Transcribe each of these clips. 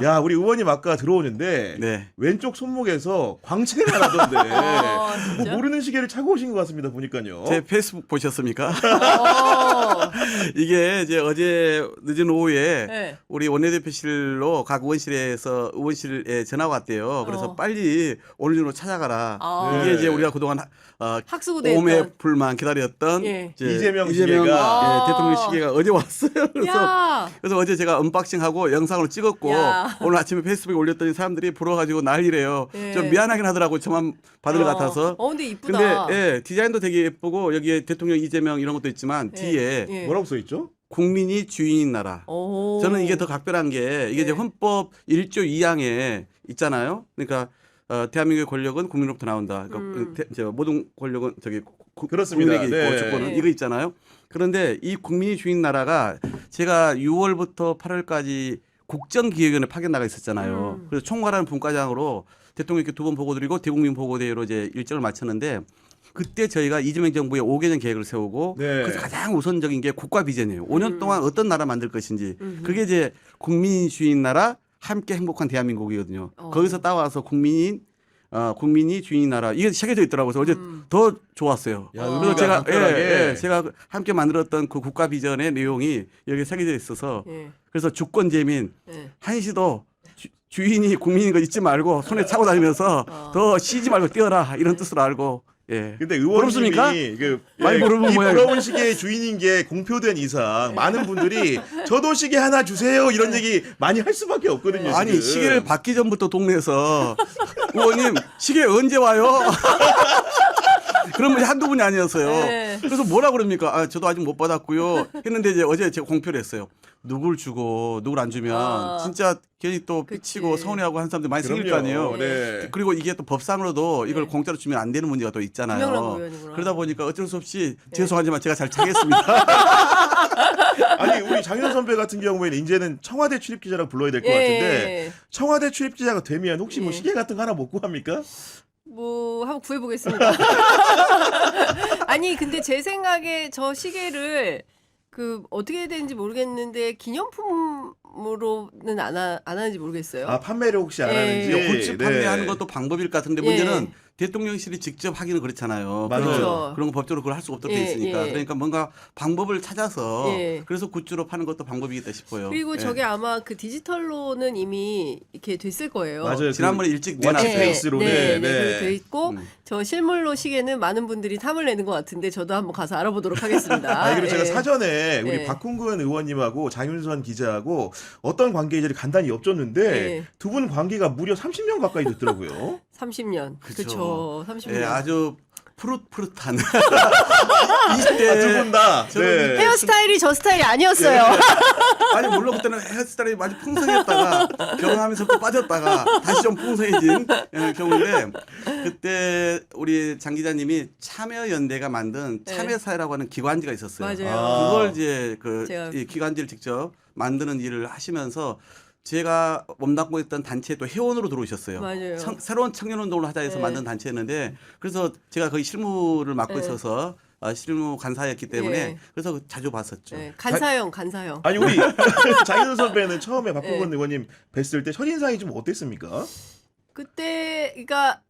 야, 우리 의원님 아까 들어오는데 네. 왼쪽 손목에서 광채가 나던데 뭐 진짜? 모르는 시계를 차고 오신 것 같습니다. 보니까요. 제 페이스북 보셨습니까? 어. 이게 이제 어제 늦은 오후에 네. 우리 원내대표실로 각 의원실에서 의원실에 전화가 왔대요. 그래서 빨리 오늘 중으로 찾아가라. 아. 이게 네. 이제 우리가 그동안 학수고대했던. 오매 불만 기다렸던 예. 이제 이재명 이재명 시계가. 대통령 시계가 어제 왔어요. 야. 그래서 어제 제가 언박싱하고 영상으로 찍었고 야. 오늘 아침에 페이스북에 올렸더니 사람들이 부러가지고 난리래요. 예. 좀 미안하긴 하더라고. 저만 받은 것 같아서. 근데 이쁘다. 근데 예, 디자인도 되게 예쁘고 여기에 대통령 이재명 이런 것도 있지만 뒤에 예. 뭐라고 써 있죠? 국민이 주인인 나라. 오. 저는 이게 더 각별한 게 이게 이제 헌법 1조 2항에 있잖아요. 그러니까 대한민국의 권력은 국민으로부터 나온다. 그러니까 모든 권력은 저기 그렇습니다. 국민에게 있고 네. 주권은 네. 이거 있잖아요. 그런데 이 국민이 주인 나라가 제가 6월부터 8월까지 국정기획위원회 파견 나가 있었잖아요. 그래서 총괄하는 분과장으로 대통령께 2번 보고드리고 대국민 보고대회로 이제 일정을 마쳤는데 그때 저희가 이재명 정부의 5개년 계획을 세우고 네. 그래서 가장 우선적인 게 국가 비전이에요. 5년 동안 어떤 나라 만들 것인지 그게 이제 국민이 주인 나라 함께 행복한 대한민국이거든요. 거기서 따와서 국민이 주인 나라 이게 새겨져 있더라고요. 그래서 어제 더 좋았어요. 야, 그래서 의미가 제가 각별하게. 제가 함께 만들었던 그 국가 비전의 내용이 여기 새겨져 있어서 예. 그래서 주권 재민 예. 한시도 주인이 국민인 거 잊지 말고 손에 차고 다니면서 더 쉬지 말고 뛰어라 이런 뜻으로 알고 예. 근데 부럽습니까? 의원님이 그 많이 부르는 이 모양이에요. 부러운 시계의 주인인 게 공표된 이상 많은 분들이 저도 시계 하나 주세요 이런 얘기 많이 할 수밖에 없거든요. 아니 지금. 시계를 받기 전부터 동네에서 의원님 시계 언제 와요? 그러면 한두 분이 아니었어요. 네. 그래서 뭐라 그럽니까? 아, 저도 아직 못 받았고요. 했는데 이제 어제 제가 공표를 했어요. 누굴 주고 누굴 안 주면 진짜 괜히 또 삐치고 서운해하고 하는 사람들이 많이 생길 거 아니에요. 네. 그리고 이게 또 법상으로도 이걸 공짜로 주면 안 되는 문제가 또 김영란 있잖아요. 의원이구나. 그러다 보니까 어쩔 수 없이 죄송하지만 제가 잘 차겠습니다. 아니 우리 장현 선배 같은 경우에는 이제는 청와대 출입 기자라고 불러야 될 것 예. 같은데 청와대 출입 기자가 되면 혹시 뭐 시계 같은 거 하나 못 구합니까? 뭐 한번 구해보겠습니다. 아니 근데 제 생각에 저 시계를 그 어떻게 해야 되는지 모르겠는데 기념품으로는 안 하는지 모르겠어요. 아 판매를 혹시 안 예. 하는지. 굿즈 판매하는 것도 방법일 것 같은데 예. 문제는 대통령실이 직접 하기는 그렇잖아요. 맞아요. 그렇죠. 그런 거 법적으로 그걸 할 수가 없도록 예, 돼 있으니까. 예. 그러니까 뭔가 방법을 찾아서 예. 그래서 굿즈로 파는 것도 방법이겠다 싶어요. 그리고 예. 저게 아마 그 디지털로는 이미 이렇게 됐을 거예요. 맞아요. 지난번에 일찍 워낙 내놨어요. 페이스로. 네, 네. 돼 있고 저 실물로 시계는 많은 분들이 탐을 내는 것 같은데 저도 한번 가서 알아보도록 하겠습니다. 아니 그리고 제가 예. 사전에 우리 예. 박홍근 의원님하고 장윤선 기자하고 어떤 관계인지를 간단히 여쭸는데 예. 두 분 관계가 무려 30년 가까이 됐더라고요. 30년. 그쵸. 그렇죠. 30년. 예, 아주 푸릇푸릇한 아, 20대 두 분 다. 저는 네. 헤어스타일이 저 스타일이 아니었어요. 아니 물론 그때는 헤어스타일이 아주 풍성했다가 결혼하면서 또 빠졌다가 다시 좀 풍성해진 경우인데 그때 우리 장 기자님이 참여연대가 만든 네. 참여사회라고 하는 기관지가 있었어요. 맞아요. 아. 그걸 이제 제가- 이 기관지를 직접 만드는 일을 하시면서 제가 몸담고 있던 단체에 또 회원으로 들어오셨어요. 맞아요. 새로운 청년운동을 하자 해서 네. 만든 단체였는데 그래서 제가 거기 실무를 맡고 네. 있어서 실무 간사였기 때문에 네. 그래서 자주 봤었죠. 네, 간사형, 간사형. 아니 우리 장윤선 선배는 처음에 박홍근 네. 의원님 뵀을 때 첫인상이 좀 어땠습니까? 그때 그러니까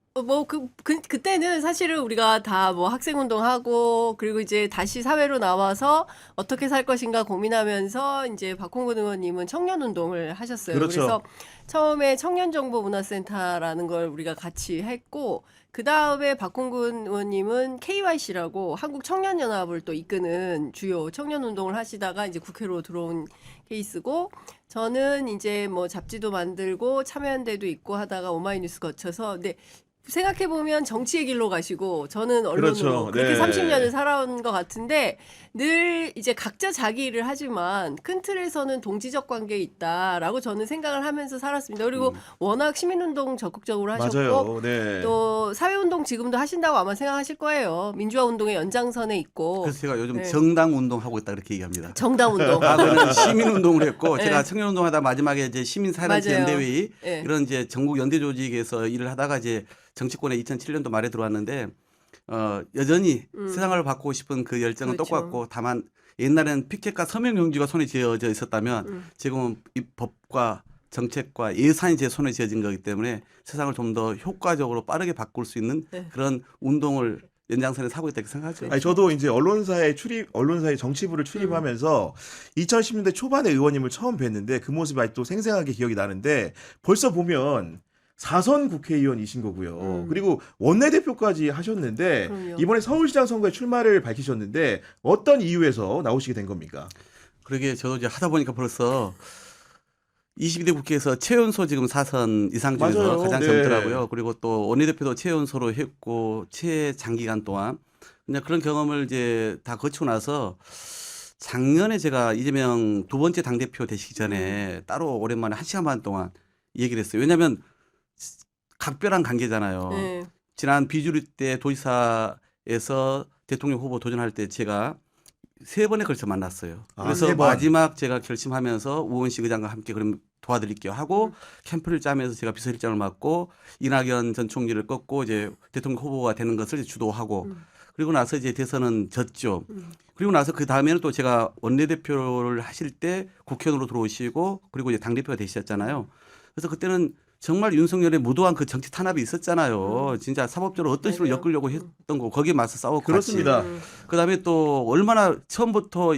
그때는 사실은 우리가 다 뭐 학생운동하고 그리고 이제 다시 사회로 나와서 어떻게 살 것인가 고민하면서 이제 박홍근 의원님은 청년운동을 하셨어요. 그렇죠. 그래서 처음에 청년정보문화센터라는 걸 우리가 같이 했고 그 다음에 박홍근 의원님은 KYC라고 한국청년연합을 또 이끄는 주요 청년운동을 하시다가 이제 국회로 들어온 케이스고 저는 이제 뭐 잡지도 만들고 참여연대도 있고 하다가 오마이뉴스 거쳐서 근데 생각해보면 정치의 길로 가시고 저는 언론으로 그렇죠. 그렇게 네. 30년을 살아온 것 같은데 늘 이제 각자 자기 일을 하지만 큰 틀에서는 동지적 관계에 있다라고 저는 생각을 하면서 살았습니다. 그리고 워낙 시민운동 적극적으로 하셨고 맞아요. 네. 또 사회운동 지금도 하신다고 아마 생각하실 거예요. 민주화운동의 연장선에 있고 그래서 제가 요즘 네. 정당 운동하고 있다 그렇게 얘기합니다. 정당운동. 과거는 시민 운동을 했고 네. 제가 청년 운동하다 마지막에 이제 시민사회단체 맞아요. 연대회의 네. 이런 이제 전국 연대 조직에서 일을 하다가 이제 정치권에 2007년도 말에 들어왔는데 여전히 세상을 바꾸고 싶은 그 열정은 그렇죠. 똑같고 다만 옛날에는 피켓과 서명용지가 손에 쥐어져 있었다면 지금은 이 법과 정책과 예산이 제 손에 쥐어진 거기 때문에 세상을 좀 더 효과적으로 빠르게 바꿀 수 있는 네. 그런 운동을 연장선에 사고 있다고 생각하죠. 아니 저도 이제 언론사의 정치부를 출입하면서 2010년대 초반에 의원님을 처음 뵀는데 그 모습이 아직도 생생하게 기억이 나는데 벌써 보면 4선 국회의원이신 거고요. 그리고 원내대표까지 하셨는데 그럼요. 이번에 서울시장 선거에 출마를 밝히셨는데 어떤 이유에서 나오시게 된 겁니까? 그러게 저도 이제 하다 보니까 벌써 22대 국회에서 최연소 지금 4선 이상 중에서 맞아요. 가장 네. 젊더라고요. 그리고 또 원내대표도 최연소로 했고 최장기간 동안 그냥 그런 경험을 이제 다 거치고 나서 작년에 제가 이재명 두 번째 당대표 되시기 전에 따로 오랜만에 1시간 반 동안 얘기를 했어요. 왜냐하면 각별한 관계잖아요. 네. 지난 비주류 때 도지사에서 대통령 후보 도전할 때 제가 3번에 걸쳐 만났어요. 아, 그래서 3번. 마지막 제가 결심하면서 우원식 의장과 함께 그럼 도와드릴게요 하고 캠프를 짜면서 제가 비서실장을 맡고 이낙연 전 총리를 꺾고 이제 대통령 후보가 되는 것을 주도하고 그리고 나서 이제 대선은 졌죠. 그리고 나서 그 다음에는 또 제가 원내대표를 하실 때 국회의원으로 들어오시고 그리고 이제 당대표가 되셨잖아요. 그래서 그때는 정말 윤석열의 무도한 그 정치 탄압이 있었잖아요. 진짜 사법적으로 어떤 식으로 맞아요. 엮으려고 했던 거 거기에 맞서 싸웠고 그렇습니다. 그다음에 또 얼마나 처음부터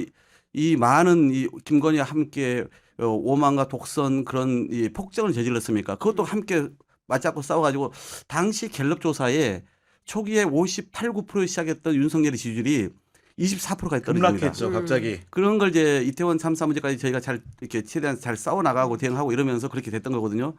이 많은 이 김건희와 함께 오만과 독선 그런 이 폭정을 저질렀습니까? 그것도 함께 맞잡고 싸워가지고 당시 갤럽 조사에 초기에 58, 9% 시작했던 윤석열의 지지율이 24%까지 떨어집니다. 급락했죠 갑자기. 그런 걸 이제 이태원 참사 문제까지 저희가 잘 이렇게 최대한 잘 싸워 나가고 대응하고 이러면서 그렇게 됐던 거거든요.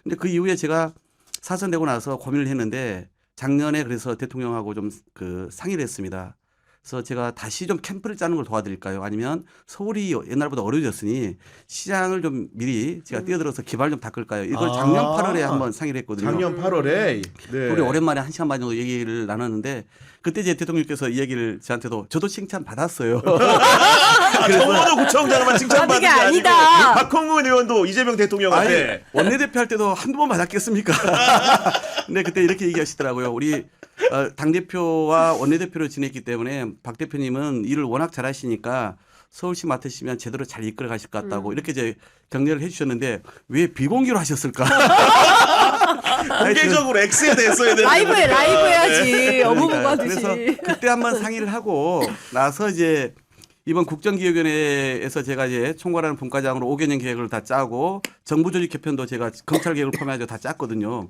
근데 그 이후에 제가 사선되고 나서 고민을 했는데 작년에 그래서 대통령하고 좀 그 상의를 했습니다. 그래서 제가 다시 좀 캠프를 짜는 걸 도와드릴까요? 아니면 서울이 옛날보다 어려워졌으니 시장을 좀 미리 제가 뛰어들어서 기발 좀 닦을까요? 이걸 작년 8월에 한번 상의를 했거든요. 작년 8월에 네. 우리 오랜만에 1시간 반 정도 얘기를 나눴는데 그때 이제 대통령께서 이 얘기를 저한테도 저도 칭찬 받았어요. 정호도 구청장만 칭찬받는 게 그게 아니고 아니다. 박홍근 의원도 이재명 대통령한테 아니, 원내대표 할 때도 한두 번 받았겠습니까? 근데 그때 이렇게 얘기하시더라고요. 우리 당대표와 원내대표를 지냈기 때문에 박 대표님은 일을 워낙 잘하시니까 서울시 맡으시면 제대로 잘 이끌어 가실 것 같다고 이렇게 이제 격려를 해 주셨는데 왜 비공개로 하셨을까? 공개적으로 X에 냈어야 되는데 라이브 해야지. 어묵 그러니까요. 받듯이. 그래서 그때 한번 상의를 하고 나서 이제 이번 국정기획위원회에서 제가 이제 총괄하는 분과장으로 5개년 계획을 다 짜고 정부 조직 개편도 제가 검찰 계획을 포함해서 다 짰거든요.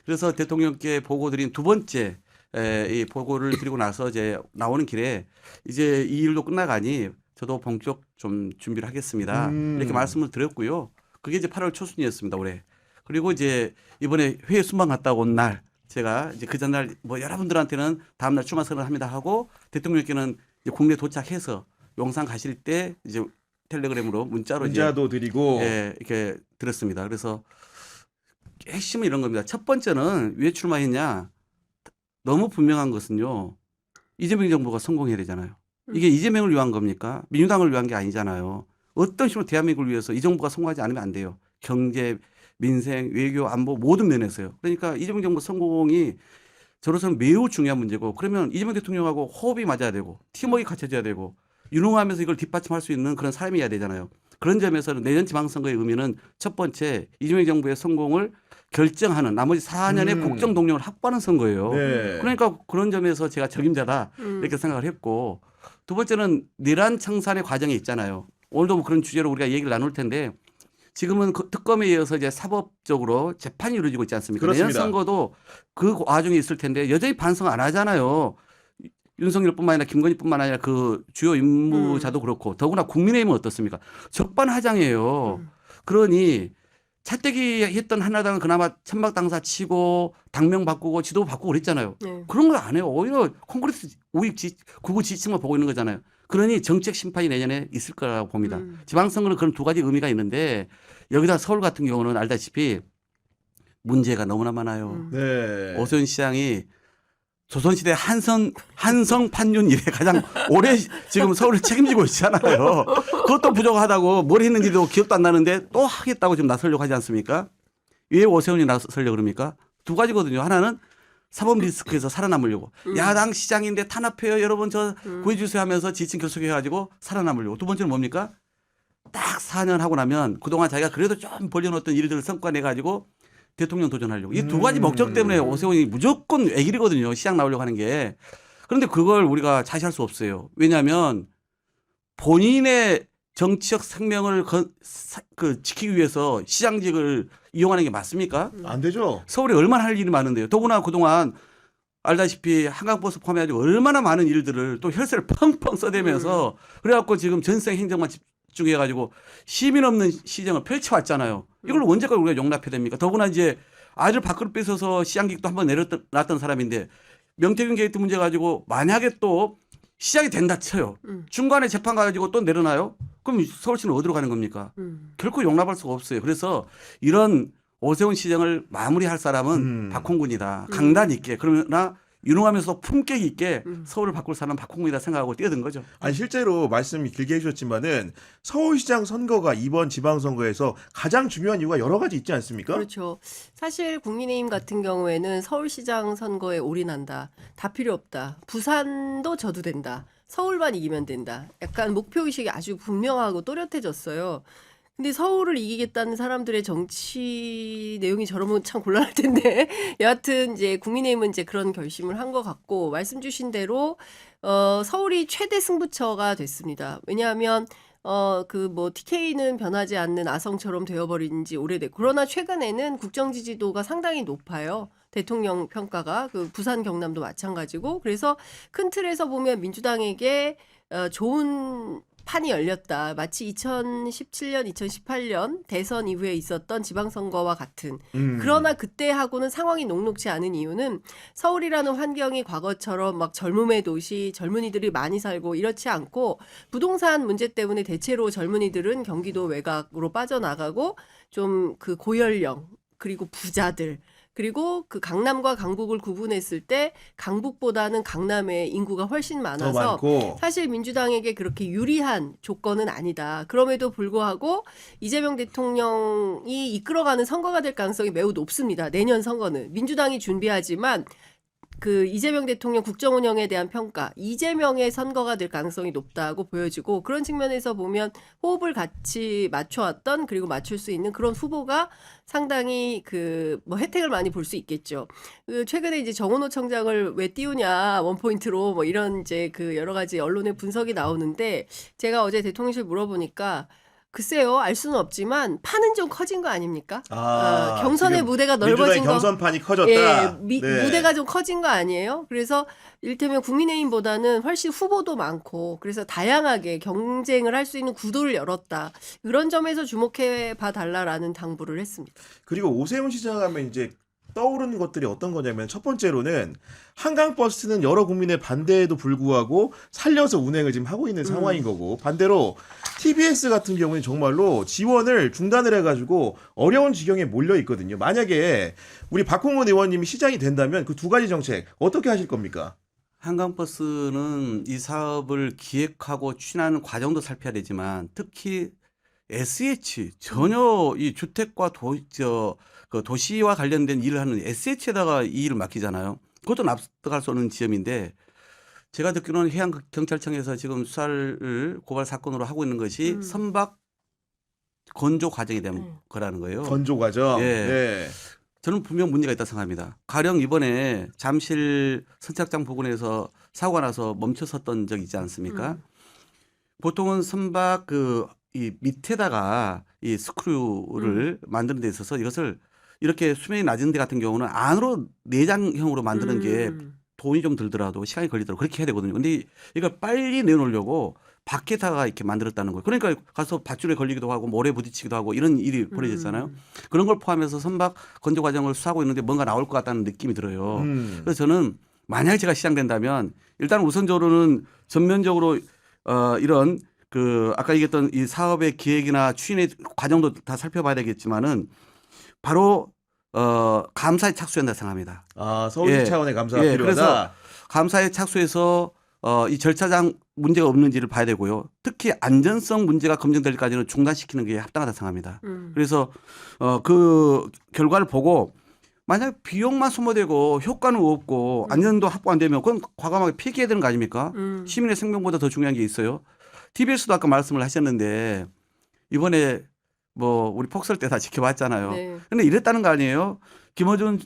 그래서 대통령께 보고 드린 두 번째 이 보고를 드리고 나서 이제 나오는 길에 이제 이 일도 끝나가니 저도 본격 좀 준비를 하겠습니다. 이렇게 말씀을 드렸고요. 그게 이제 8월 초순이었습니다, 올해. 그리고 이제 이번에 회의 순방 갔다 온 날 제가 이제 그 전날 뭐 여러분들한테는 다음날 출마 선언을 합니다 하고 대통령께는 이제 국내 도착해서 용산 가실 때 이제 텔레그램으로 문자로 문자도 드리고 예, 이렇게 드렸습니다. 그래서 핵심은 이런 겁니다. 첫 번째는 왜 출마했냐? 너무 분명한 것은요. 이재명 정부가 성공해야 되잖아요. 이게 이재명을 위한 겁니까? 민주당을 위한 게 아니잖아요. 어떤 식으로 대한민국을 위해서 이 정부가 성공하지 않으면 안 돼요. 경제, 민생, 외교, 안보 모든 면에서요. 그러니까 이재명 정부 성공이 저로서는 매우 중요한 문제고 그러면 이재명 대통령하고 호흡이 맞아야 되고 팀워크가 갖춰져야 되고 유능하면서 이걸 뒷받침할 수 있는 그런 사람이어야 되잖아요. 그런 점에서는 내년 지방선거의 의미는 첫 번째 이재명 정부의 성공을 결정하는 나머지 4년의 국정 동력을 확보하는 선거예요. 네. 그러니까 그런 점에서 제가 적임자다 이렇게 생각을 했고 두 번째는 내란 청산의 과정이 있잖아요. 오늘도 뭐 그런 주제로 우리가 얘기를 나눌 텐데 지금은 그 특검에 이어서 이제 사법적으로 재판이 이루어지고 있지 않습니까? 내년 그렇습니다. 선거도 그 와중에 있을 텐데 여전히 반성 안 하잖아요. 윤석열뿐만 아니라 김건희뿐만 아니라 그 주요 임무자도 그렇고 더구나 국민의힘은 어떻습니까? 적반하장이에요. 그러니 차떼기 했던 한나라당은 그나마 천막당사 치고 당명 바꾸고 지도 바꾸고 그랬잖아요. 네. 그런 걸 안 해요. 오히려 콘그레스 우익 구구 지지층만 보고 있는 거잖아요. 그러니 정책 심판이 내년에 있을 거라고 봅니다. 지방선거는 그런 두 가지 의미가 있는데 여기다 서울 같은 경우는 알다시피 문제가 너무나 많아요. 네. 오세훈 시장이 조선시대 한성 판윤 이래 가장 오래 지금 서울을 책임지고 있잖아요. 그것도 부족하다고 뭘 했는지도 기억도 안 나는데 또 하겠다고 지금 나서려고 하지 않습니까? 왜 오세훈이 나서려고 그럽니까? 두 가지거든요. 하나는 사법 리스크에서 살아남으려고. 야당 시장인데 탄압해요. 여러분 저 구해주세요 하면서 지친 결속해가지고 살아남으려고. 두 번째는 뭡니까? 딱 4년 하고 나면 그동안 자기가 그래도 좀 벌려놓았던 일들을 성과내가지고 대통령 도전하려고. 이 두 가지 목적 때문에 오세훈이 무조건 애길이거든요. 시장 나오려고 하는 게. 그런데 그걸 우리가 자시할 수 없어요. 왜냐하면 본인의 정치적 생명을 지키기 위해서 시장직을 이용하는 게 맞습니까? 안 되죠. 서울에 얼마나 할 일이 많은데요. 더구나 그동안 알다시피 한강버스 포함해가지고 얼마나 많은 일들을 또 혈세를 펑펑 써대면서 그래갖고 지금 전생 행정만 집중해가지고 시민 없는 시정을 펼쳐왔잖아요. 이걸 언제까지 우리가 용납해야 됩니까? 더구나 이제 아들 밖으로 뺏어서 시장직도 한번 내려놨던 사람인데 명태균 게이트 문제 가지고 만약에 또 시작이 된다 쳐요. 중간에 재판 가지고 또 내려놔요. 그럼 서울시는 어디로 가는 겁니까? 결코 용납할 수가 없어요. 그래서 이런 오세훈 시정을 마무리할 사람은 박홍근이다. 강단 있게 그러나 유능하면서 품격 있게 서울을 바꿀 사람은 박홍근이다 생각하고 뛰어든 거죠. 아니 실제로 말씀 길게 해주셨지만은 서울시장 선거가 이번 지방선거에서 가장 중요한 이유가 여러 가지 있지 않습니까? 그렇죠. 사실 국민의힘 같은 경우에는 서울시장 선거에 올인한다. 다 필요 없다. 부산도 져도 된다. 서울만 이기면 된다. 약간 목표의식이 아주 분명하고 또렷해졌어요. 근데 서울을 이기겠다는 사람들의 정치 내용이 저러면 참 곤란할 텐데 여하튼 이제 국민의힘은 이제 그런 결심을 한 것 같고 말씀 주신 대로 서울이 최대 승부처가 됐습니다. 왜냐하면 그 뭐 TK는 변하지 않는 아성처럼 되어버린 지 오래됐고 그러나 최근에는 국정 지지도가 상당히 높아요. 대통령 평가가 그 부산 경남도 마찬가지고 그래서 큰 틀에서 보면 민주당에게 좋은 판이 열렸다. 마치 2017년, 2018년 대선 이후에 있었던 지방선거와 같은. 그러나 그때하고는 상황이 녹록지 않은 이유는 서울이라는 환경이 과거처럼 막 젊음의 도시, 젊은이들이 많이 살고 이렇지 않고 부동산 문제 때문에 대체로 젊은이들은 경기도 외곽으로 빠져나가고 좀 그 고연령 그리고 부자들 그리고 그 강남과 강북을 구분했을 때 강북보다는 강남의 인구가 훨씬 더 많아서 많고. 사실 민주당에게 그렇게 유리한 조건은 아니다. 그럼에도 불구하고 이재명 대통령이 이끌어가는 선거가 될 가능성이 매우 높습니다. 내년 선거는. 민주당이 준비하지만 그 이재명 대통령 국정 운영에 대한 평가, 이재명의 선거가 될 가능성이 높다고 보여지고 그런 측면에서 보면 호흡을 같이 맞춰왔던 그리고 맞출 수 있는 그런 후보가 상당히 그 뭐 혜택을 많이 볼 수 있겠죠. 그 최근에 이제 정원호 청장을 왜 띄우냐 원포인트로 뭐 이런 이제 그 여러 가지 언론의 분석이 나오는데 제가 어제 대통령실 물어보니까 글쎄요, 알 수는 없지만 판은 좀 커진 거 아닙니까? 경선의 지금 무대가 민주당의 넓어진 거. 경선판이 커졌다. 예, 네. 무대가 좀 커진 거 아니에요? 그래서 이를테면 국민의힘보다는 훨씬 후보도 많고 그래서 다양하게 경쟁을 할 수 있는 구도를 열었다. 그런 점에서 주목해 봐달라라는 당부를 했습니다. 그리고 오세훈 시장 하면 이제 떠오르는 것들이 어떤 거냐면 첫 번째로는 한강버스는 여러 국민의 반대에도 불구하고 살려서 운행을 지금 하고 있는 상황인 거고 반대로 TBS 같은 경우는 정말로 지원을 중단을 해가지고 어려운 지경에 몰려 있거든요. 만약에 우리 박홍근 의원님이 시장이 된다면 그 두 가지 정책 어떻게 하실 겁니까? 한강버스는 이 사업을 기획하고 추진하는 과정도 살펴야 되지만 특히 SH 전혀 이 주택과 도시와 관련된 일을 하는 SH에다가 이 일을 맡기잖아요. 그것도 납득할 수 없는 지점인데 제가 듣기로는 해양경찰청에서 지금 수사를 고발 사건으로 하고 있는 것이 선박 건조 과정에 대한 거라는 거예요. 건조 과정. 예. 네. 저는 분명 문제가 있다고 생각합니다. 가령 이번에 잠실 선착장 부근에서 사고가 나서 멈춰섰던 적이 있지 않습니까? 보통은 선박 이 밑에다가 이 스크류를 만드는 데 있어서 이것을 이렇게 수명이 낮은 데 같은 경우는 안으로 내장형으로 만드는 게 돈이 좀 들더라도 시간이 걸리더라도 그렇게 해야 되거든요. 근데 이걸 빨리 내놓으려고 밖에다가 이렇게 만들었다는 거예요. 그러니까 가서 밧줄에 걸리기도 하고 모래 부딪히기도 하고 이런 일이 벌어졌잖아요. 그런 걸 포함해서 선박 건조 과정을 수하고 있는데 뭔가 나올 것 같다는 느낌이 들어요. 그래서 저는 만약에 제가 시작된다면 일단 우선적으로는 전면적으로 이런 아까 얘기했던 이 사업의 기획이나 추진의 과정도 다 살펴봐야 되겠지만은 바로 감사에 착수한다 생각합니다. 서울시 예. 차원의 감사가 예, 필요하다. 그래서 감사에 착수해서 이 절차상 문제가 없는지를 봐야 되고요. 특히 안전성 문제가 검증될 때까지는 중단시키는 게 합당하다 생각합니다. 그래서 그 결과를 보고 만약 비용만 소모되고 효과는 없고 안전도 확보 안 되면 그건 과감하게 폐기해야 되는 거 아닙니까? 시민의 생명보다 더 중요한 게 있어요. TBS도 아까 말씀을 하셨는데 이번에 뭐 우리 폭설 때 다 지켜봤잖아요. 네. 근데 이랬다는 거 아니에요? 김어준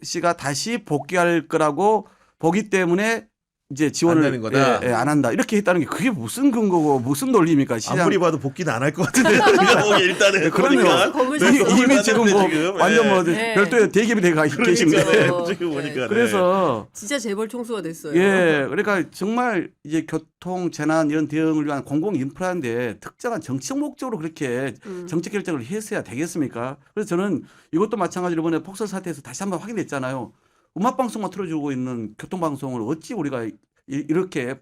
씨가 다시 복귀할 거라고 보기 때문에 이제 지원을 한다는 거다. 안 한다. 이렇게 했다는 게 그게 무슨 근거고 무슨 논리입니까? 시장 아무리 봐도 복귀는 안 할 것 같은데 우리가 보기 일단은 그럼요. 보니까 건물 너무 샀어. 이미 지금 뭐 지금. 완전 뭐 네. 별도의 대기업이 되어 계십니다. 그러니까요. 지금 보니까 네. 그래서 진짜 재벌 총수가 됐어요. 예, 그러니까 정말 이제 교통 재난 이런 대응을 위한 공공 인프라인데 특정한 정책 목적으로 그렇게 정책 결정을 했어야 되겠습니까? 그래서 저는 이것도 마찬가지로 이번에 폭설 사태에서 다시 한번 확인됐잖아요. 음악 방송만 틀어주고 있는 교통 방송을 어찌 우리가 이렇게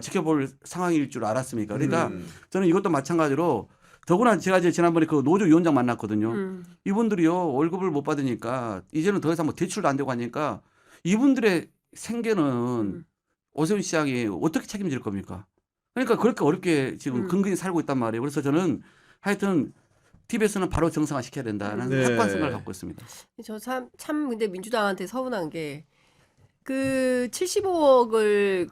지켜볼 상황일 줄 알았습니까? 그러니까 저는 이것도 마찬가지로 더구나 제가 이제 지난번에 그 노조 위원장 만났거든요. 이분들이요 월급을 못 받으니까 이제는 더 이상 뭐 대출도 안 되고 하니까 이분들의 생계는 오세훈 시장이 어떻게 책임질 겁니까? 그러니까 그렇게 어렵게 지금 근근히 살고 있단 말이에요. 그래서 저는 하여튼 TBS는 바로 정상화 시켜야 된다는 네. 확고한 생각을 갖고 있습니다. 저 참 근데 민주당한테 서운한 게 그 75억을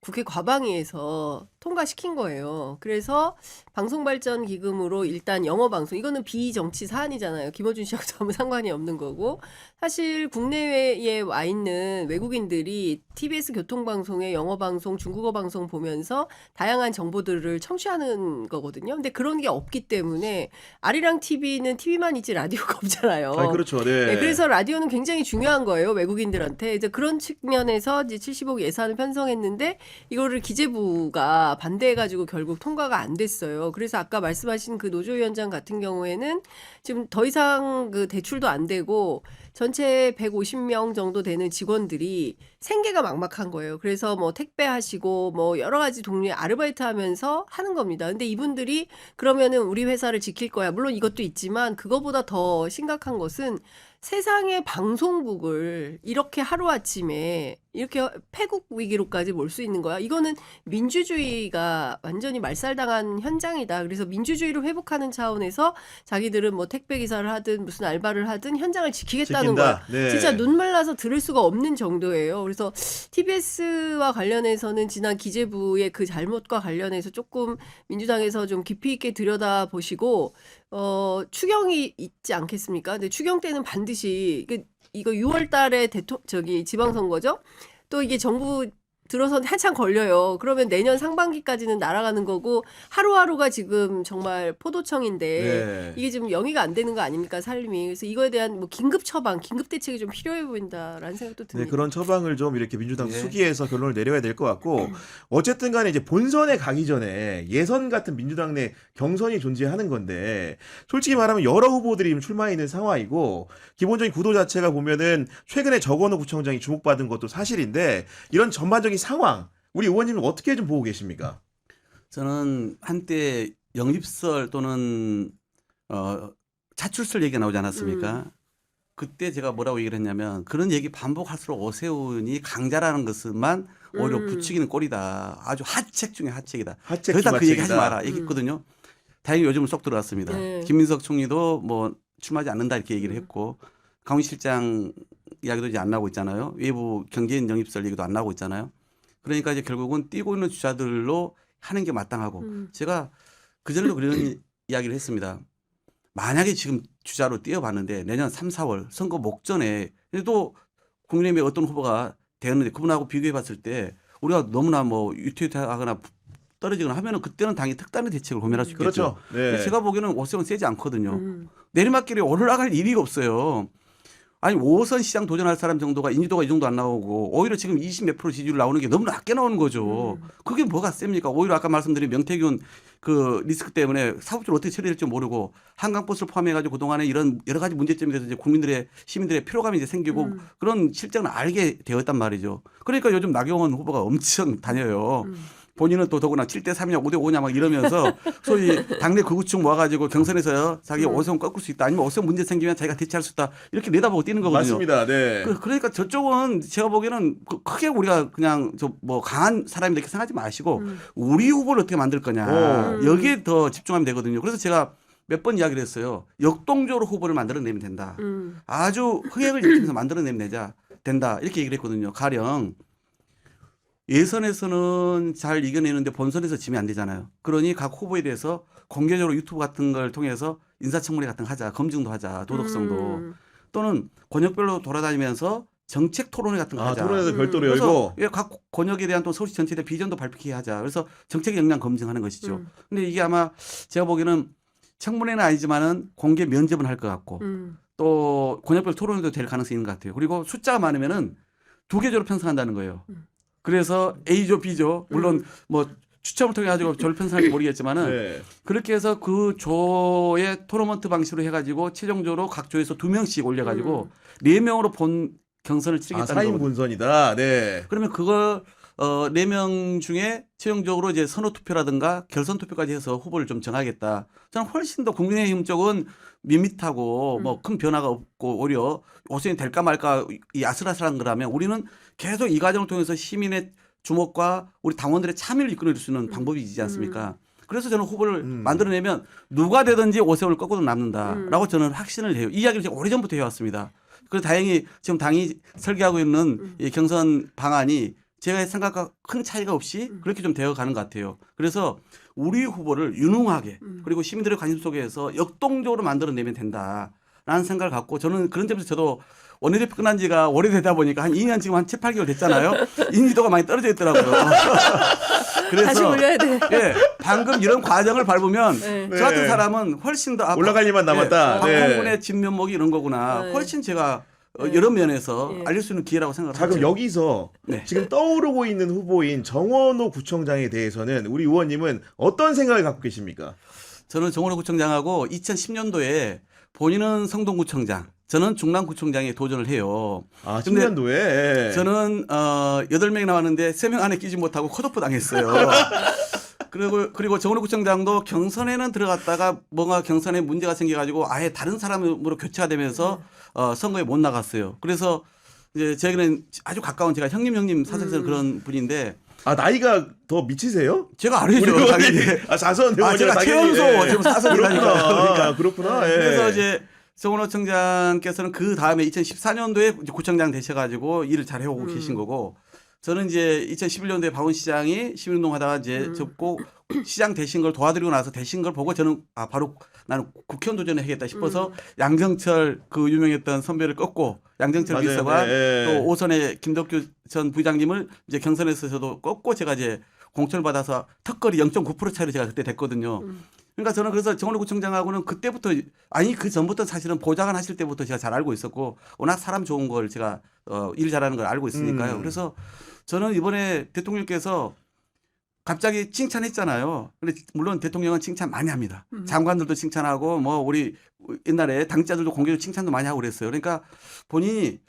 국회 과방위에서 통과시킨 거예요. 그래서 방송발전기금으로 일단 영어방송, 이거는 비정치 사안이잖아요. 김어준 씨하고 아무 상관이 없는 거고. 사실 국내에 와 있는 외국인들이 TBS 교통방송의 영어방송, 중국어방송 보면서 다양한 정보들을 청취하는 거거든요. 근데 그런 게 없기 때문에 아리랑 TV는 TV만 있지 라디오가 없잖아요. 아, 그렇죠. 네. 네, 그래서 라디오는 굉장히 중요한 거예요. 외국인들한테. 이제 그런 측면에서 이제 70억 예산을 편성했는데 이거를 기재부가 반대해가지고 결국 통과가 안 됐어요. 그래서 아까 말씀하신 그 노조위원장 같은 경우에는 지금 더 이상 그 대출도 안 되고 전체 150명 정도 되는 직원들이 생계가 막막한 거예요. 그래서 뭐 택배하시고 뭐 여러 가지 동료의 아르바이트 하면서 하는 겁니다. 근데 이분들이 그러면은 우리 회사를 지킬 거야. 물론 이것도 있지만 그거보다 더 심각한 것은 세상의 방송국을 이렇게 하루아침에 이렇게 패국 위기로까지 몰 수 있는 거야. 이거는 민주주의가 완전히 말살당한 현장이다. 그래서 민주주의를 회복하는 차원에서 자기들은 뭐 택배 기사를 하든 무슨 알바를 하든 현장을 지키겠다는 지킨다. 거야. 네. 진짜 눈물 나서 들을 수가 없는 정도예요. 그래서 TBS와 관련해서는 지난 기재부의 그 잘못과 관련해서 조금 민주당에서 좀 깊이 있게 들여다보시고 추경이 있지 않겠습니까? 근데 추경 때는 반드시 이거 6월 달에 지방선거죠? 또 이게 정부 들어서 한참 걸려요. 그러면 내년 상반기까지는 날아가는 거고 하루하루가 지금 정말 포도청인데 네. 이게 지금 영위가 안 되는 거 아닙니까, 삶이. 그래서 이거에 대한 뭐 긴급 처방, 긴급 대책이 좀 필요해 보인다라는 생각도 네, 듭니다. 그런 처방을 좀 이렇게 민주당 네. 수기해서 결론을 내려야 될 것 같고 어쨌든 간에 이제 본선에 가기 전에 예선 같은 민주당 내 경선이 존재하는 건데 솔직히 말하면 여러 후보들이 출마해 있는 상황이고 기본적인 구도 자체가 보면은 최근에 정원호 구청장이 주목받은 것도 사실인데 이런 전반적인 상황 우리 의원님은 어떻게 좀 보고 계십니까? 저는 한때 영입설 또는 차출설 얘기가 나오지 않았습니까? 그때 제가 뭐라고 얘기를 했냐면 그런 얘기 반복할수록 오세훈이 강자라는 것만 오히려 부추기는 꼴이다. 아주 하책 중에 하책이다. 하책 더 이상 그 얘기 하지 중하책이다. 마라. 얘기했거든요. 다행히 요즘은 쏙 들어왔습니다. 네. 김민석 총리도 뭐 출마하지 않는다 이렇게 얘기를 했고 강훈 실장 이야기도 이제 안 나오고 있잖아요. 외부 경제인 영입설 얘기도 안 나오고 있잖아요. 그러니까 이제 결국은 뛰고 있는 주자들로 하는 게 마땅하고 제가 그전에도 그런 이야기를 했습니다. 만약에 지금 주자로 뛰어봤는데 내년 3, 4월 선거 목전에 또 국민의힘의 어떤 후보가 되었는데 그분하고 비교해 봤을 때 우리가 너무나 뭐 유퇴하거나 떨어지거나 하면은 그때는 당연히 특단의 대책을 고민할 수 있겠죠. 그렇죠. 네. 제가 보기에는 오세훈 세지 않거든요. 내리막길에 올라갈 일이 없어요. 아니 5선 시장 도전할 사람 정도가 인지도가 이 정도 안 나오고 오히려 지금 20 몇 프로 지지율 나오는 게 너무 낮게 나오는 거죠. 그게 뭐가 셉니까? 오히려 아까 말씀드린 명태균 그 리스크 때문에 사법적으로 어떻게 처리될지 모르고 한강버스를 포함해가지고 그동안에 이런 여러 가지 문제점에 대해서 이제 국민들의 시민들의 피로감이 이제 생기고 그런 실정을 알게 되었단 말이죠. 그러니까 요즘 나경원 후보가 엄청 다녀요. 본인은 또 더구나 7대3이냐 5대5냐 막 이러면서 소위 당내 극우층 모아가지고 경선에서 자기 오세훈 꺾을 수 있다 아니면 오세훈 문제 생기면 자기가 대체할 수 있다 이렇게 내다보고 뛰는 거거든요. 맞습니다. 네. 그러니까 저쪽은 제가 보기에는 크게 우리가 그냥 뭐 강한 사람이 이렇게 생각하지 마시고 우리 후보를 어떻게 만들 거냐 여기에 더 집중하면 되거든요. 그래서 제가 몇 번 이야기를 했어요. 역동적으로 후보를 만들어내면 된다. 아주 흥행을 일으키면서 만들어내면 된다. 이렇게 얘기를 했거든요. 가령 예선에서는 잘 이겨내는데 본선에서 지면 안 되잖아요. 그러니 각 후보에 대해서 공개적으로 유튜브 같은 걸 통해서 인사청문회 같은 거 하자, 검증도 하자, 도덕성도 또는 권역별로 돌아다니면서 정책 토론회 같은 거 하자. 토론회도 별도로 그래서 열고. 각 권역에 대한 또 서울시 전체에 대한 비전도 발표하게 하자. 그래서 정책 역량 검증하는 것이죠. 근데 이게 아마 제가 보기에는 청문회는 아니지만은 공개 면접은 할 것 같고 또 권역별 토론회도 될 가능성이 있는 것 같아요. 그리고 숫자가 많으면은 두 개 조로 편성한다는 거예요. 그래서 A조, B조 물론 뭐 추첨을 통해 가지고 조를 편성할지 모르겠지만은 네. 그렇게 해서 그 조의 토너먼트 방식으로 해가지고 최종적으로 각 조에서 2명씩 올려가지고 4명으로 본 경선을 치르겠다는 4인 거거든요. 본선이다. 네. 그러면 그걸 4명 중에 최종적으로 이제 선호 투표라든가 결선 투표까지 해서 후보를 좀 정하겠다. 저는 훨씬 더 국민의힘 쪽은 밋밋하고 뭐 큰 변화가 없고 오히려 오선이 될까 말까 이 아슬아슬한 거라면 우리는 계속 이 과정을 통해서 시민의 주목과 우리 당원들의 참여를 이끌어낼 수 있는 방법이지 않습니까? 그래서 저는 후보를 만들어내면 누가 되든지 오세훈을 꺾고도 남는다라고 저는 확신을 해요. 이 이야기를 제가 오래전부터 해왔습니다. 그래서 다행히 지금 당이 설계하고 있는 이 경선 방안이 제가 생각과 큰 차이가 없이 그렇게 좀 되어가는 것 같아요. 그래서 우리 후보를 유능하게 그리고 시민들의 관심 속에서 역동적으로 만들어내면 된다라는 생각을 갖고 저는 그런 점에서 저도 원내대표 끝난 지가 오래되다 보니까 한 2년 지금 한 7, 8개월 됐잖아요. 인지도가 많이 떨어져 있더라고요. 다시 그래서 올려야 돼. 예, 방금 이런 과정을 밟으면 네. 저 같은 사람은 훨씬 더 올라갈 일만 남았다. 네. 박홍근의 진면목이 이런 거구나. 네. 훨씬 제가 여러 면에서 예. 알릴 수 있는 기회라고 생각을 자, 하죠. 그럼 여기서 네. 지금 떠오르고 있는 후보인 정원호 구청장에 대해서는 우리 의원님은 어떤 생각을 갖고 계십니까? 저는 정원호 구청장하고 2010년도에 본인은 성동구청장, 저는 중랑구청장에 도전을 해요. 아, 근데 10년도에. 저는 8명이 나왔는데 3명 안에 끼지 못하고 컷오프 당했어요. 그리고 정원호 구청장도 경선에는 들어갔다가 뭔가 경선에 문제가 생겨가지고 아예 다른 사람으로 교체가 되면서 선거에 못 나갔어요. 그래서 이제 저에게는 아주 가까운 제가 형님 사석에서 그런 분인데 아, 나이가 더 미치세요? 제가 알죠. 우리 당연히. 의원님. 아, 사선 아, 제가 최연소 지금 사석이라니까요. 그렇구나. 그렇구나. 예. 그래서 이제 정원호 청장께서는 그 다음에 2014년도에 구청장 되셔가지고 일을 잘 해오고 계신 거고 저는 이제 2011년도에 박원 시장이 시민운동 하다가 이제 접고 시장 되신 걸 도와드리고 나서 되신 걸 보고 저는 바로 나는 국회의원 도전을 하겠다 싶어서 양정철 그 유명했던 선배를 꺾고 양정철 맞아요. 비서관 네. 또 오선의 김덕규 전 부장님을 이제 경선에서 저도 꺾고 제가 이제 공천을 받아서 턱걸이 0.9% 차이로 제가 그때 됐거든요. 그러니까 저는 그래서 정원호 구청장하고는 그때부터 아니 그 전부터 사실은 보좌관 하실 때부터 제가 잘 알고 있었고 워낙 사람 좋은 걸 제가 일 잘하는 걸 알고 있으니까요. 그래서 저는 이번에 대통령께서 갑자기 칭찬했잖아요. 근데 물론 대통령은 칭찬 많이 합니다. 장관들도 칭찬하고 뭐 우리 옛날에 당자들도 공개로 칭찬도 많이 하고 그랬어요. 그러니까 본인이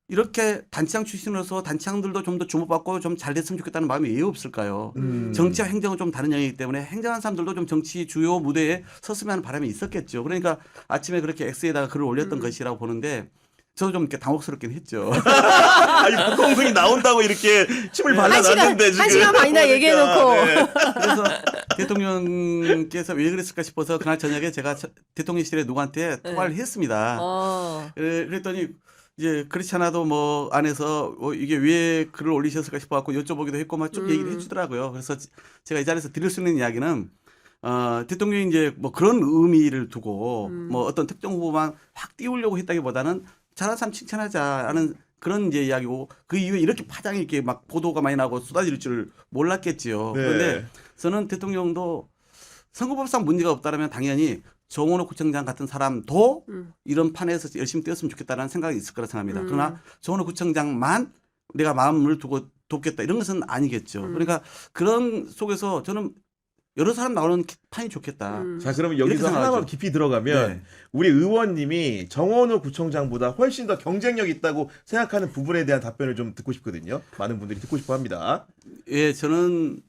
이렇게 단체장 출신으로서 단체장들도 좀 더 주목받고 좀 잘 됐으면 좋겠다는 마음이 왜 없을까요? 정치와 행정은 좀 다른 영역이기 때문에 행정하는 사람들도 좀 정치 주요 무대에 섰으면 하는 바람이 있었겠죠. 그러니까 아침에 그렇게 X에다가 글을 올렸던 것이라고 보는데 저도 좀 이렇게 당혹스럽긴 했죠. 아니, 박홍근이 나온다고 이렇게 침을 발라놨는데 지금. 한 시간 반이나 얘기해놓고. 네. 그래서 대통령께서 왜 그랬을까 싶어서 그날 저녁에 제가 대통령실에 누구한테 통화를 했습니다. 그랬더니 이제 그렇지 않아도 뭐 안에서 이게 왜 글을 올리셨을까 싶어갖고 여쭤보기도 했고 막 쭉 얘기를 해주더라고요. 그래서 제가 이 자리에서 드릴 수 있는 이야기는 대통령이 이제 뭐 그런 의미를 두고 뭐 어떤 특정 후보만 확 띄우려고 했다기보다는 잘한 사람 칭찬하자라는 그런 이제 이야기고 그 이후에 이렇게 파장이 이렇게 막 보도가 많이 나고 쏟아질 줄 몰랐겠지요. 네. 그런데 저는 대통령도 선거법상 문제가 없다라면 당연히 정원호 구청장 같은 사람도 이런 판에서 열심히 뛰었으면 좋겠다는 생각이 있을 거라 생각합니다. 그러나 정원호 구청장만 내가 마음을 두고 돕겠다 이런 것은 아니겠죠. 그러니까 그런 속에서 저는 여러 사람 나오는 판이 좋겠다. 자, 그러면 이렇게 여기서 생각하죠. 하나만 깊이 들어가면 네. 우리 의원님이 정원호 구청장보다 훨씬 더 경쟁력 있다고 생각하는 부분에 대한 답변을 좀 듣고 싶거든요. 많은 분들이 듣고 싶어 합니다. 예, 저는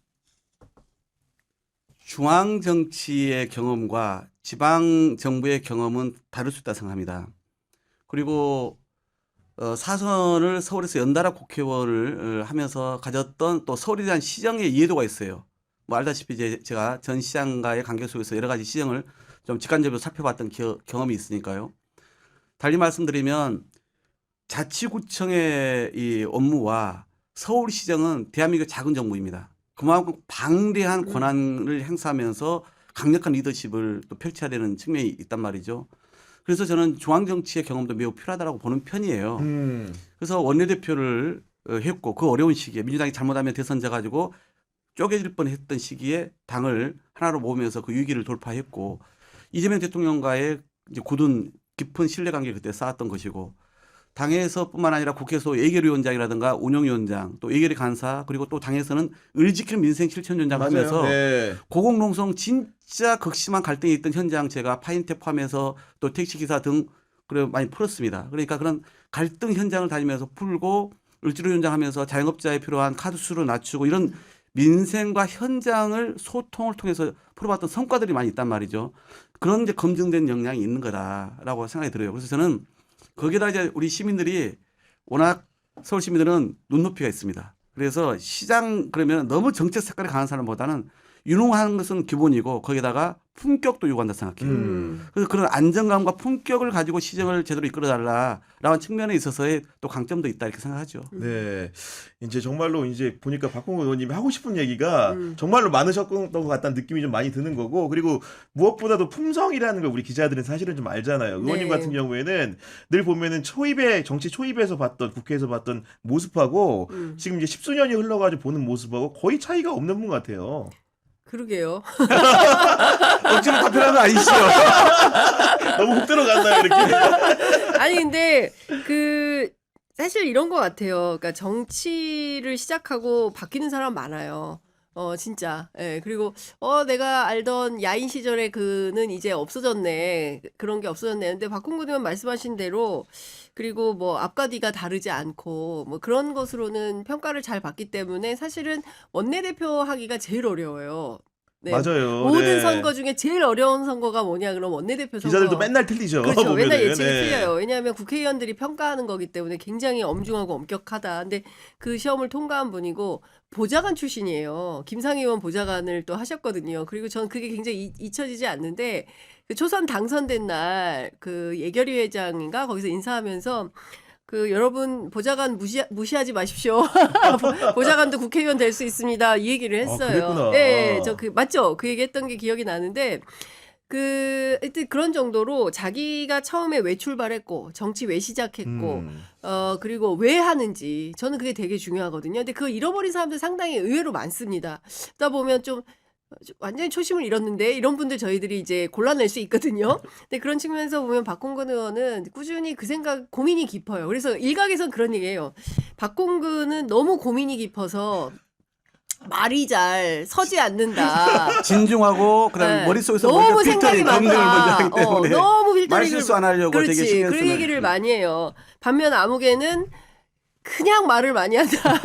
중앙 정치의 경험과 지방 정부의 경험은 다를 수 있다 생각합니다. 그리고 사선을 서울에서 연달아 국회의원을 하면서 가졌던 또 서울에 대한 시정의 이해도가 있어요. 뭐 알다시피 제가 전 시장과의 관계 속에서 여러 가지 시정을 좀 직간접으로 살펴봤던 경험이 있으니까요. 달리 말씀드리면 자치구청의 이 업무와 서울시정은 대한민국 작은 정부입니다. 그만큼 방대한 권한을 행사하면서 강력한 리더십을 또 펼쳐야 되는 측면이 있단 말이죠. 그래서 저는 중앙정치의 경험도 매우 필요하다고 보는 편이에요. 그래서 원내대표를 했고 그 어려운 시기에 민주당이 잘못하면 대선 져가지고 쪼개질 뻔했던 시기에 당을 하나로 모으면서 그 위기를 돌파했고 이재명 대통령과의 이제 굳은 깊은 신뢰관계를 그때 쌓았던 것이고 당에서뿐만 아니라 국회에서 예결위원장이라든가 운영위원장 또 예결위 간사 그리고 또 당에서는 을 지키는 민생 실천위원장을 하면서 네. 고공농성 진짜 극심한 갈등이 있던 현장 제가 파인탭 포함해서 또 택시기사 등 그래 많이 풀었습니다. 그러니까 그런 갈등 현장을 다니면서 풀고 을지로위원장 하면서 자영업자에 필요한 카드 수를 낮추고 이런 민생과 현장을 소통을 통해서 풀어봤던 성과들이 많이 있단 말이죠. 그런 이제 검증된 역량이 있는 거다라고 생각이 들어요. 그래서 저는 거기다 이제 우리 시민들이 워낙 서울 시민들은 눈높이가 있습니다. 그래서 시장 그러면 너무 정책 색깔이 강한 사람보다는 유능한 것은 기본이고 거기다가 품격도 요구한다 생각해요. 그래서 그런 안정감과 품격을 가지고 시정을 제대로 이끌어달라라는 측면에 있어서의 또 강점도 있다 이렇게 생각하죠. 네. 이제 정말로 이제 보니까 박홍근 의원님이 하고 싶은 얘기가 정말로 많으셨던 것 같다는 느낌이 좀 많이 드는 거고 그리고 무엇보다도 품성이라는 걸 우리 기자들은 사실은 좀 알잖아요. 의원님 네. 같은 경우에는 늘 보면은 초입에 정치 초입에서 봤던 국회에서 봤던 모습하고 지금 이제 십수년이 흘러가지고 보는 모습하고 거의 차이가 없는 분 같아요. 그러게요. 억지로 답변하는 거 아니시죠? 너무 훅 들어갔나요 이렇게? 아니 근데 그 사실 이런 것 같아요. 그러니까 정치를 시작하고 바뀌는 사람 많아요. 진짜. 예. 그리고 내가 알던 야인 시절의 그는 이제 없어졌네. 그런 게 없어졌네. 근데 박홍근 의원 말씀하신 대로 그리고 뭐 앞과 뒤가 다르지 않고 뭐 그런 것으로는 평가를 잘 받기 때문에 사실은 원내대표 하기가 제일 어려워요. 네. 맞아요. 모든 네. 선거 중에 제일 어려운 선거가 뭐냐 그럼 원내대표 선거. 기자들도 맨날 틀리죠. 그렇죠. 보면은. 맨날 예측이 네. 틀려요. 왜냐하면 국회의원들이 평가하는 거기 때문에 굉장히 엄중하고 엄격하다. 근데 그 시험을 통과한 분이고 보좌관 출신이에요. 김상희 의원 보좌관을 또 하셨거든요. 그리고 전 그게 굉장히 잊혀지지 않는데 그 초선 당선된 날 그 예결위 회장인가 거기서 인사하면서 그 여러분 보좌관 무시하지 마십시오. 보좌관도 국회의원 될 수 있습니다. 이 얘기를 했어요. 그랬구나. 예, 저 그 맞죠? 그 얘기했던 게 기억이 나는데 하여튼 그런 정도로 자기가 처음에 왜 출발했고 정치 왜 시작했고 그리고 왜 하는지 저는 그게 되게 중요하거든요. 근데 그거 잃어버린 사람들 상당히 의외로 많습니다. 그러다 보면 좀 완전히 초심을 잃었는데 이런 분들 저희들이 이제 골라낼 수 있거든요. 근데 그런 측면에서 보면 박홍근 의원은 꾸준히 그 생각 고민이 깊어요. 그래서 일각에서는 그런 얘기예요. 박홍근은 너무 고민이 깊어서 말이 잘 서지 않는다. 진중하고 그다음에 네. 머릿속에서 너무 먼저 생각이 필터링 검증을 먼저 많다. 하기 때문에 너무 필터링을 말실수 안 하려고 되게 그렇지. 신경 그 쓰는 얘기를 많이 해요. 반면 아무개는 그냥 말을 많이 한다.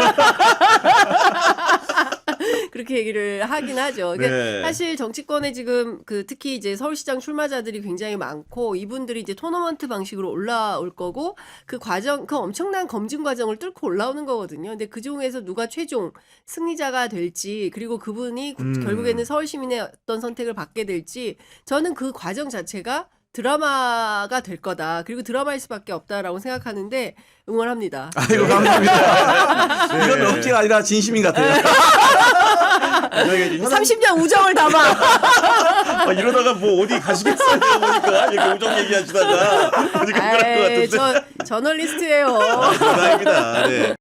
그렇게 얘기를 하긴 하죠. 그러니까 네. 사실 정치권에 지금 그 특히 이제 서울시장 출마자들이 굉장히 많고 이분들이 이제 토너먼트 방식으로 올라올 거고 그 과정, 그 엄청난 검증 과정을 뚫고 올라오는 거거든요. 근데 그 중에서 누가 최종 승리자가 될지 그리고 그분이 결국에는 서울 시민의 어떤 선택을 받게 될지 저는 그 과정 자체가 드라마가 될 거다. 그리고 드라마일 수밖에 없다라고 생각하는데 응원합니다. 아이고 감사합니다. 이건 억지가 아니라 진심인 것 같아요. 30년 우정을 담아. 이러다가 뭐 어디 가시겠어요 보니까 이렇게 우정 얘기하시다가 어디 갈것 같은데. 저 저널리스트예요. 다행입니다. 네.